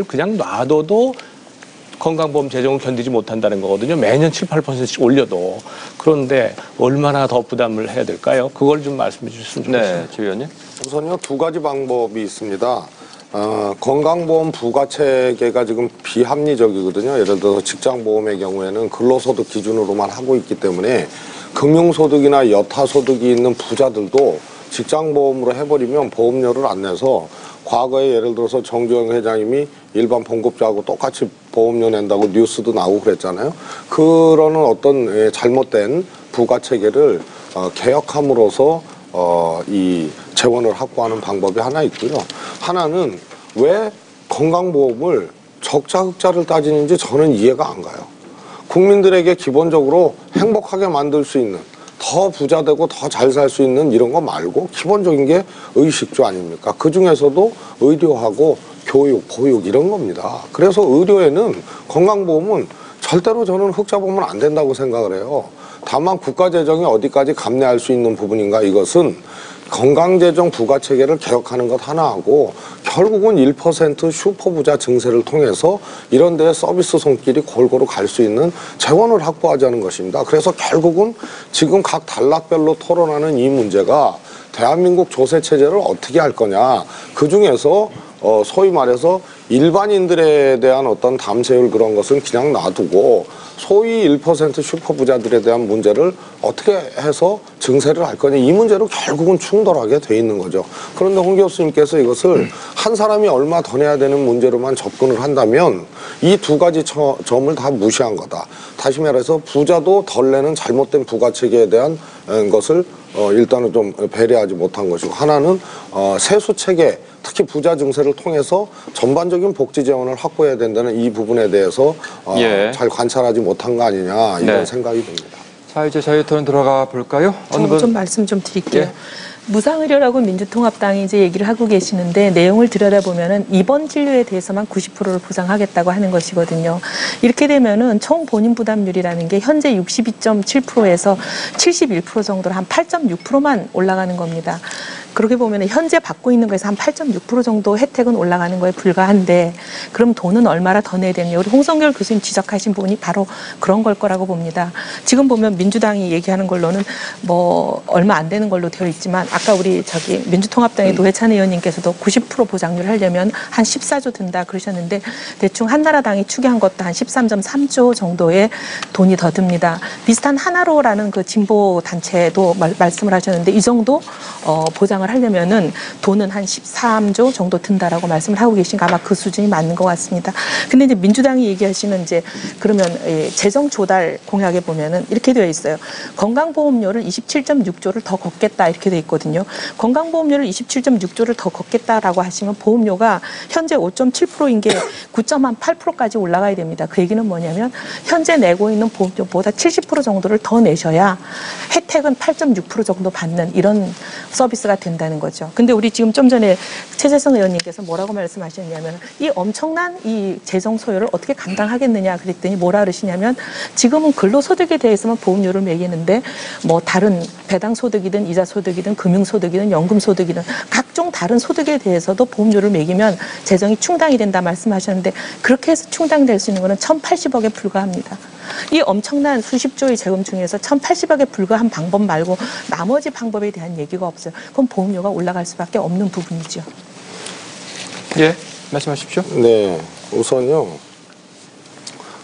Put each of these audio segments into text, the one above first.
그냥 놔둬도 건강보험 재정을 견디지 못한다는 거거든요. 매년 7, 8%씩 올려도. 그런데 얼마나 더 부담을 해야 될까요? 그걸 좀 말씀해 주셨으면 좋겠습니다. 네, 지 의원님. 우선요, 두 가지 방법이 있습니다. 건강보험 부가체계가 지금 비합리적이거든요. 예를 들어서 직장보험의 경우에는 근로소득 기준으로만 하고 있기 때문에 금융소득이나 여타소득이 있는 부자들도 직장보험으로 해버리면 보험료를 안 내서 과거에 예를 들어서 정주영 회장님이 일반 봉급자하고 똑같이 보험료 낸다고 뉴스도 나오고 그랬잖아요. 그런 어떤 잘못된 부가체계를 개혁함으로써 이 재원을 확보하는 방법이 하나 있고요. 하나는 왜 건강보험을 적자 흑자를 따지는지 저는 이해가 안 가요. 국민들에게 기본적으로 행복하게 만들 수 있는, 더 부자 되고 더 잘 살 수 있는 이런 거 말고 기본적인 게 의식주 아닙니까? 그중에서도 의료하고 교육, 보육 이런 겁니다. 그래서 의료에는 건강보험은 절대로 저는 흑자 보면 안 된다고 생각을 해요. 다만 국가재정이 어디까지 감내할 수 있는 부분인가, 이것은 건강재정 부가체계를 개혁하는 것 하나하고 결국은 1% 슈퍼부자 증세를 통해서 이런 데에 서비스 손길이 골고루 갈 수 있는 재원을 확보하자는 것입니다. 그래서 결국은 지금 각 단락별로 토론하는 이 문제가 대한민국 조세체제를 어떻게 할 거냐, 그중에서 소위 말해서 일반인들에 대한 어떤 담세율 그런 것은 그냥 놔두고 소위 1% 슈퍼부자들에 대한 문제를 어떻게 해서 증세를 할 거냐, 이 문제로 결국은 충돌하게 돼 있는 거죠. 그런데 홍 교수님께서 이것을 한 사람이 얼마 더 내야 되는 문제로만 접근을 한다면 이 두 가지 점을 다 무시한 거다. 다시 말해서 부자도 덜 내는 잘못된 부가체계에 대한 것을 일단은 좀 배려하지 못한 것이고, 하나는 세수체계, 특히 부자 증세를 통해서 전반적인 복지 재원을 확보해야 된다는 이 부분에 대해서 잘 관찰하지 못한 거 아니냐, 이런 생각이 듭니다. 자, 이제 저희 토론 들어가 볼까요? 좀 말씀 좀 드릴게요. 예. 무상의료라고 민주통합당이 이제 얘기를 하고 계시는데 내용을 들여다보면은 입원 진료에 대해서만 90%를 보상하겠다고 하는 것이거든요. 이렇게 되면은 총 본인 부담률이라는 게 현재 62.7%에서 71% 정도로 한 8.6%만 올라가는 겁니다. 그렇게 보면 현재 받고 있는 거에서 한 8.6% 정도 혜택은 올라가는 거에 불과한데, 그럼 돈은 얼마나 더 내야 되느냐. 우리 홍성결 교수님 지적하신 부분이 바로 그런 걸 거라고 봅니다. 지금 보면 민주당이 얘기하는 걸로는 뭐 얼마 안 되는 걸로 되어 있지만, 아까 우리 민주통합당의 노회찬 의원님께서도 90% 보장률을 하려면 한 14조 든다 그러셨는데, 대충 한나라당이 추계한 것도 한 13.3조 정도의 돈이 더 듭니다. 비슷한 하나로라는 그 진보 단체도 말씀을 하셨는데, 이 정도 보장을 하려면은 돈은 한 13조 정도 든다라고 말씀을 하고 계신가, 아마 그 수준이 맞는 것 같습니다. 근데 이제 민주당이 얘기하시는 이제 그러면 재정 조달 공약에 보면은 이렇게 되어 있어요. 건강보험료를 27.6조를 더 걷겠다 이렇게 되어 있거든요. 건강보험료를 27.6조를 더 걷겠다라고 하시면 보험료가 현재 5.7%인 게 9.8%까지 올라가야 됩니다. 그 얘기는 뭐냐면 현재 내고 있는 보험료보다 70% 정도를 더 내셔야 혜택은 8.6% 정도 받는 이런 서비스가 된다는 거죠. 근데 우리 지금 좀 전에 최재성 의원님께서 뭐라고 말씀하셨냐면 이 엄청난 이 재정 소요를 어떻게 감당하겠느냐 그랬더니 뭐라 그러시냐면, 지금은 근로소득에 대해서만 보험료를 매기는데 뭐 다른 배당소득이든 이자소득이든 금융소득이든 연금소득이든 각종 다른 소득에 대해서도 보험료를 매기면 재정이 충당이 된다 말씀하셨는데, 그렇게 해서 충당될 수 있는 거는 1,080억에 불과합니다. 이 엄청난 수십조의 재금 중에서 1,080억에 불과한 방법 말고 나머지 방법에 대한 얘기가 없어요. 그럼 보험료가 올라갈 수밖에 없는 부분이죠. 예, 말씀하십시오. 네, 우선요,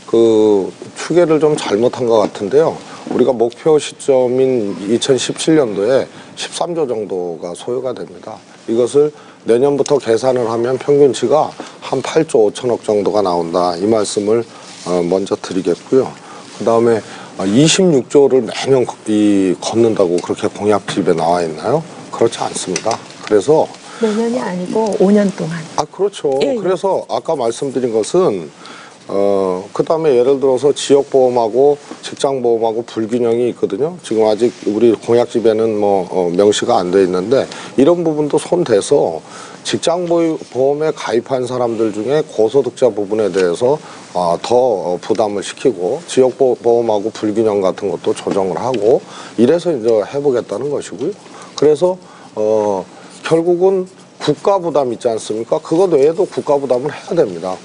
그 추계를 좀 잘못한 것 같은데요. 우리가 목표 시점인 2017년도에 13조 정도가 소요가 됩니다. 이것을 내년부터 계산을 하면 평균치가 한 8조 5천억 정도가 나온다, 이 말씀을 먼저 드리겠고요. 그 다음에 26조를 매년 걷는다고 그렇게 공약집에 나와 있나요? 그렇지 않습니다. 그래서 매년이 아니고 5년 동안. 그렇죠. 예. 그래서 아까 말씀드린 것은 그 다음에 예를 들어서 지역보험하고 직장보험하고 불균형이 있거든요. 지금 아직 우리 공약집에는 명시가 안 돼 있는데, 이런 부분도 손대서 직장보험에 가입한 사람들 중에 고소득자 부분에 대해서 더 부담을 시키고 지역보험하고 불균형 같은 것도 조정을 하고 이래서 이제 해보겠다는 것이고요. 그래서 결국은 국가 부담 있지 않습니까? 그것 외에도 국가 부담을 해야 됩니다.